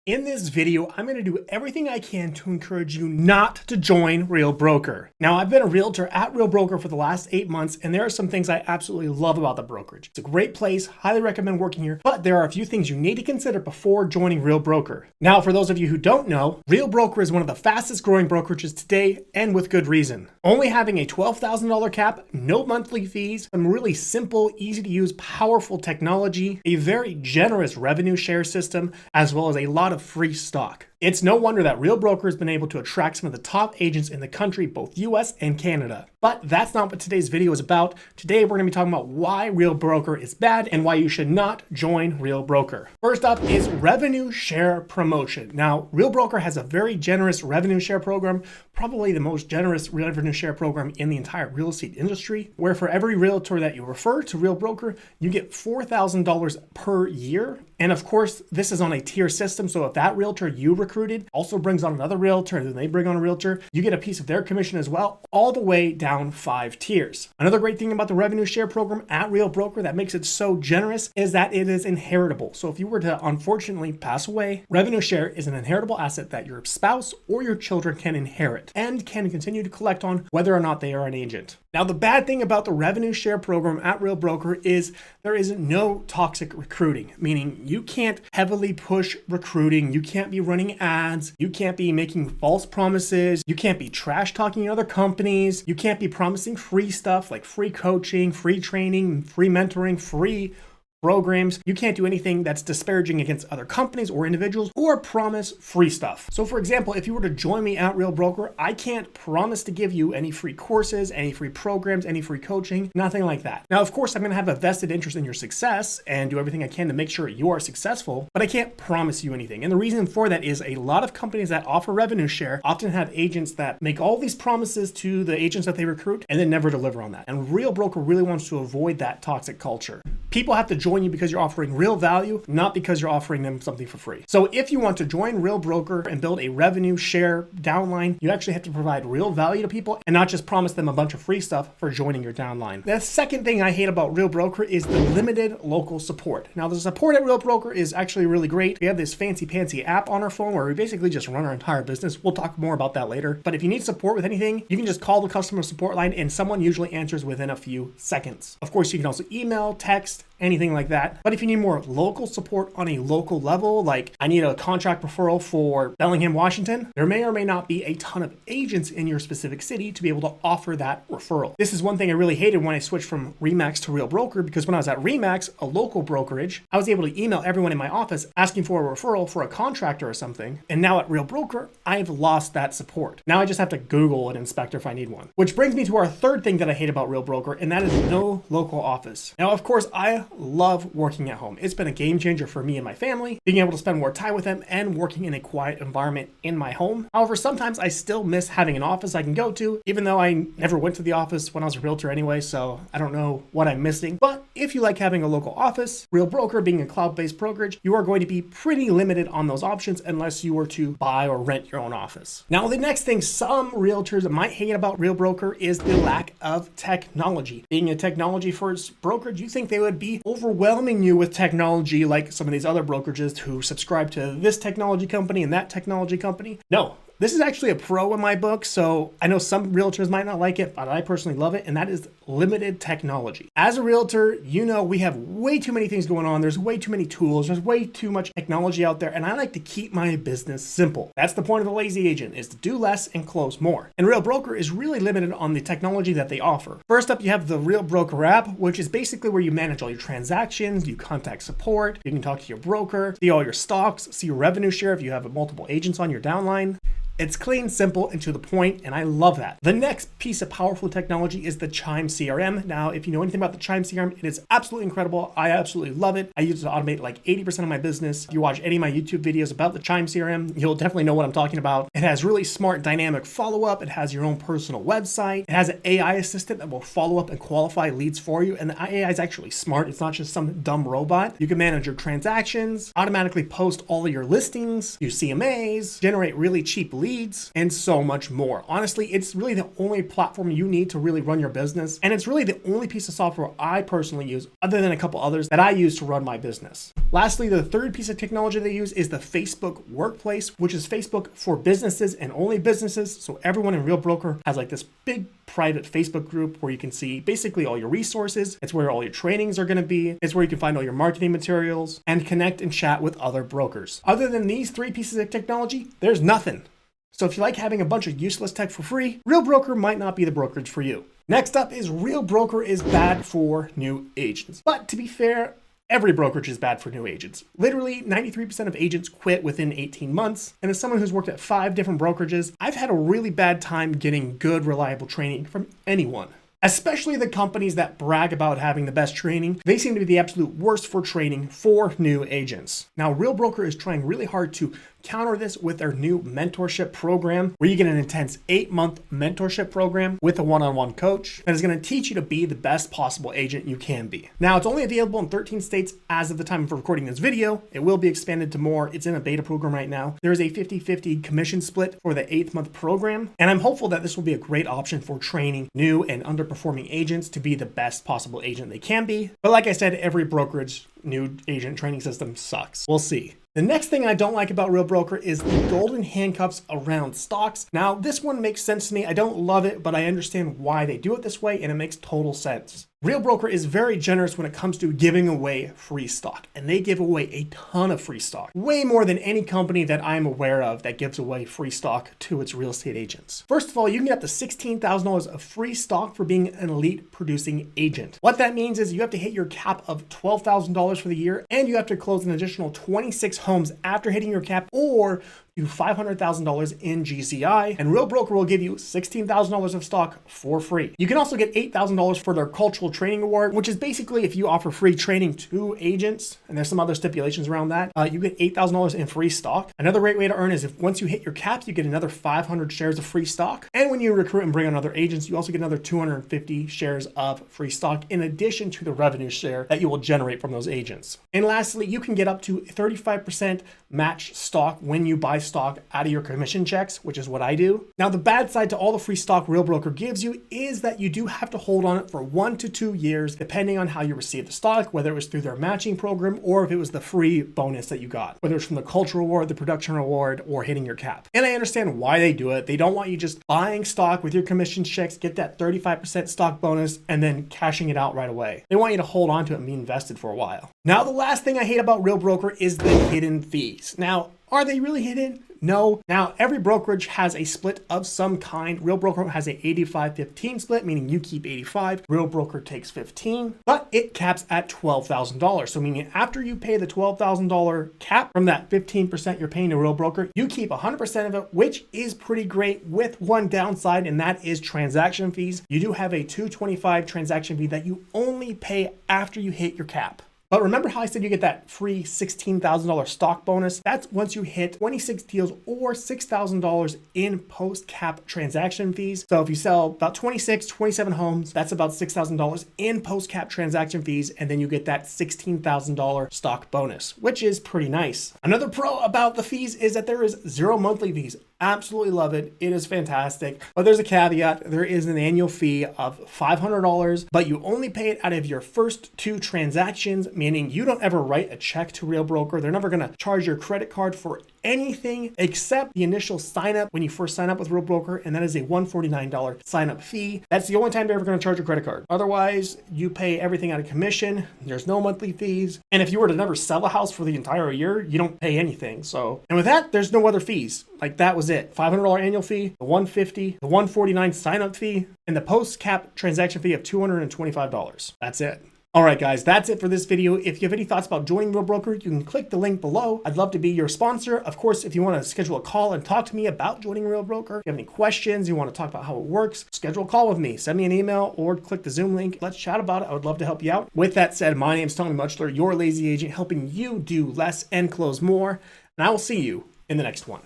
In this video, I'm going to do everything I can to encourage you not to join Real Broker. Now, I've been a realtor at Real Broker for the last 8 months, and there are some things I absolutely love about the brokerage. It's a great place, highly recommend working here, but there are a few things you need to consider before joining Real Broker. Now, for those of you who don't know, Real Broker is one of the fastest growing brokerages today, and with good reason. Only having a $12,000 cap, no monthly fees, some really simple, easy to use, powerful technology, a very generous revenue share system, as well as a lot of free stock. It's no wonder that Real Broker has been able to attract some of the top agents in the country, both US and Canada. But that's not what today's video is about. Today, we're going to be talking about why Real Broker is bad and why you should not join Real Broker. First up is revenue share promotion. Now, Real Broker has a very generous revenue share program, probably the most generous revenue share program in the entire real estate industry, where for every realtor that you refer to Real Broker, you get $4,000 per year. And of course, this is on a tier system. So if that realtor you recruited also brings on another realtor, and then they bring on a realtor, you get a piece of their commission as well, all the way down 5 tiers. Another great thing about the revenue share program at Real Broker that makes it so generous is that it is inheritable. So if you were to unfortunately pass away, revenue share is an inheritable asset that your spouse or your children can inherit and can continue to collect on whether or not they are an agent. Now, the bad thing about the revenue share program at Real Broker is there is no toxic recruiting, meaning you can't heavily push recruiting. You can't be running ads. You can't be making false promises. You can't be trash talking other companies. You can't be promising free stuff like free coaching, free training, free mentoring, free programs. You can't do anything that's disparaging against other companies or individuals or promise free stuff. So for example, if you were to join me at Real Broker, I can't promise to give you any free courses, any free programs, any free coaching, nothing like that. Now, of course, I'm going to have a vested interest in your success and do everything I can to make sure you are successful, but I can't promise you anything. And the reason for that is a lot of companies that offer revenue share often have agents that make all these promises to the agents that they recruit and then never deliver on that. And Real Broker really wants to avoid that toxic culture. People have to join you because you're offering real value, not because you're offering them something for free. So if you want to join Real Broker and build a revenue share downline, you actually have to provide real value to people and not just promise them a bunch of free stuff for joining your downline. The second thing I hate about Real Broker is the limited local support. Now, the support at Real Broker is actually really great. We have this fancy pantsy app on our phone where we basically just run our entire business. We'll talk more about that later. But if you need support with anything, you can just call the customer support line and someone usually answers within a few seconds. Of course, you can also email, text, anything like that. But if you need more local support on a local level, like I need a contract referral for Bellingham, Washington, there may or may not be a ton of agents in your specific city to be able to offer that referral. This is one thing I really hated when I switched from Remax to Real Broker, because when I was at Remax, a local brokerage, I was able to email everyone in my office asking for a referral for a contractor or something. And now at Real Broker, I've lost that support. Now I just have to Google an inspector if I need one. Which brings me to our third thing that I hate about Real Broker, and that is no local office. Now, of course, I love working at home. It's been a game changer for me and my family, being able to spend more time with them and working in a quiet environment in my home. However, sometimes I still miss having an office I can go to, even though I never went to the office when I was a realtor anyway, so I don't know what I'm missing. But if you like having a local office, Real Broker being a cloud-based brokerage, you are going to be pretty limited on those options unless you were to buy or rent your own office. Now, the next thing some realtors might hate about Real Broker is the lack of technology. Being a technology-first brokerage, you think they would be overwhelming you with technology like some of these other brokerages who subscribe to this technology company and that technology company. No. This is actually a pro in my book, so I know some realtors might not like it, but I personally love it, and that is limited technology. As a realtor, you know we have way too many things going on. There's way too many tools. There's way too much technology out there, and I like to keep my business simple. That's the point of the lazy agent, is to do less and close more. And Real Broker is really limited on the technology that they offer. First up, you have the Real Broker app, which is basically where you manage all your transactions, you contact support, you can talk to your broker, see all your stocks, see your revenue share if you have multiple agents on your downline. It's clean, simple, and to the point, and I love that. The next piece of powerful technology is the Chime CRM. Now, if you know anything about the Chime CRM, it is absolutely incredible. I absolutely love it. I use it to automate like 80% of my business. If you watch any of my YouTube videos about the Chime CRM, you'll definitely know what I'm talking about. It has really smart dynamic follow-up. It has your own personal website. It has an AI assistant that will follow up and qualify leads for you. And the AI is actually smart. It's not just some dumb robot. You can manage your transactions, automatically post all of your listings, use CMAs, generate really cheap leads, leads, and so much more. Honestly, it's really the only platform you need to really run your business. And it's really the only piece of software I personally use, other than a couple others, that I use to run my business. Lastly, the third piece of technology they use is the Facebook Workplace, which is Facebook for businesses and only businesses. So everyone in Real Broker has like this big private Facebook group where you can see basically all your resources. It's where all your trainings are going to be. It's where you can find all your marketing materials and connect and chat with other brokers. Other than these three pieces of technology, there's nothing. So if you like having a bunch of useless tech for free, Real Broker might not be the brokerage for you. Next up is Real Broker is bad for new agents. But to be fair, every brokerage is bad for new agents. Literally 93% of agents quit within 18 months. And as someone who's worked at 5 different brokerages, I've had a really bad time getting good, reliable training from anyone. Especially the companies that brag about having the best training, they seem to be the absolute worst for training for new agents. Now, Real Broker is trying really hard to counter this with their new mentorship program, where you get an intense 8-month mentorship program with a one-on-one coach that is going to teach you to be the best possible agent you can be. Now, it's only available in 13 states as of the time of recording this video. It will be expanded to more. It's in a beta program right now. There is a 50-50 commission split for the 8th month program, and I'm hopeful that this will be a great option for training new and underperforming agents to be the best possible agent they can be. But like I said, every brokerage new agent training system sucks. We'll see. The next thing I don't like about Real Broker is the golden handcuffs around stocks. Now, this one makes sense to me. I don't love it, but I understand why they do it this way, and it makes total sense. Real Broker is very generous when it comes to giving away free stock, and they give away a ton of free stock, way more than any company that I'm aware of that gives away free stock to its real estate agents. First of all, you can get up to $16,000 of free stock for being an elite producing agent. What that means is you have to hit your cap of $12,000 for the year, and you have to close an additional 26 homes after hitting your cap, or do $500,000 in GCI, and Real Broker will give you $16,000 of stock for free. You can also get $8,000 for their cultural training award, which is basically if you offer free training to agents, and there's some other stipulations around that, you get $8,000 in free stock. Another great way to earn is if once you hit your caps, you get another 500 shares of free stock. And when you recruit and bring on other agents, you also get another 250 shares of free stock in addition to the revenue share that you will generate from those agents. And lastly, you can get up to 35% match stock when you buy stock out of your commission checks, which is what I do. Now, the bad side to all the free stock Real Broker gives you is that you do have to hold on it for 1 to 2 years, depending on how you receive the stock, whether it was through their matching program or if it was the free bonus that you got, whether it's from the cultural reward, the production reward, or hitting your cap. And I understand why they do it. They don't want you just buying stock with your commission checks, get that 35% stock bonus, and then cashing it out right away. They want you to hold on to it and be invested for a while. Now, the last thing I hate about Real Broker is the hidden fees. Now, are they really hidden? No. Now, every brokerage has a split of some kind. Real Broker has a 85-15 split, meaning you keep 85. Real Broker takes 15, but it caps at $12,000. So meaning after you pay the $12,000 cap from that 15% you're paying to Real Broker, you keep 100% of it, which is pretty great, with one downside, and that is transaction fees. You do have a $225 transaction fee that you only pay after you hit your cap. But remember how I said you get that free $16,000 stock bonus? That's once you hit 26 deals or $6,000 in post-cap transaction fees. So if you sell about 27 homes, that's about $6,000 in post-cap transaction fees, and then you get that $16,000 stock bonus, which is pretty nice. Another pro about the fees is that there is 0 monthly fees. Absolutely love it. It is fantastic. But there's a caveat. There is an annual fee of $500, but you only pay it out of your first 2 transactions, meaning you don't ever write a check to Real Broker. They're never going to charge your credit card for anything except the initial sign up when you first sign up with Real Broker, and that is a $149 sign up fee. That's the only time they're ever going to charge your credit card. Otherwise, you pay everything out of commission. There's no monthly fees. And if you were to never sell a house for the entire year, you don't pay anything. So, and with that, there's no other fees. Like that was it. $500 annual fee, the $150, the $149 sign up fee, and the post cap transaction fee of $225. That's it. All right, guys, that's it for this video. If you have any thoughts about joining Real Broker, you can click the link below. I'd love to be your sponsor. Of course, if you want to schedule a call and talk to me about joining Real Broker, if you have any questions, you want to talk about how it works, schedule a call with me. Send me an email or click the Zoom link. Let's chat about it. I would love to help you out. With that said, my name is Tommy Muchler, your lazy agent, helping you do less and close more. And I will see you in the next one.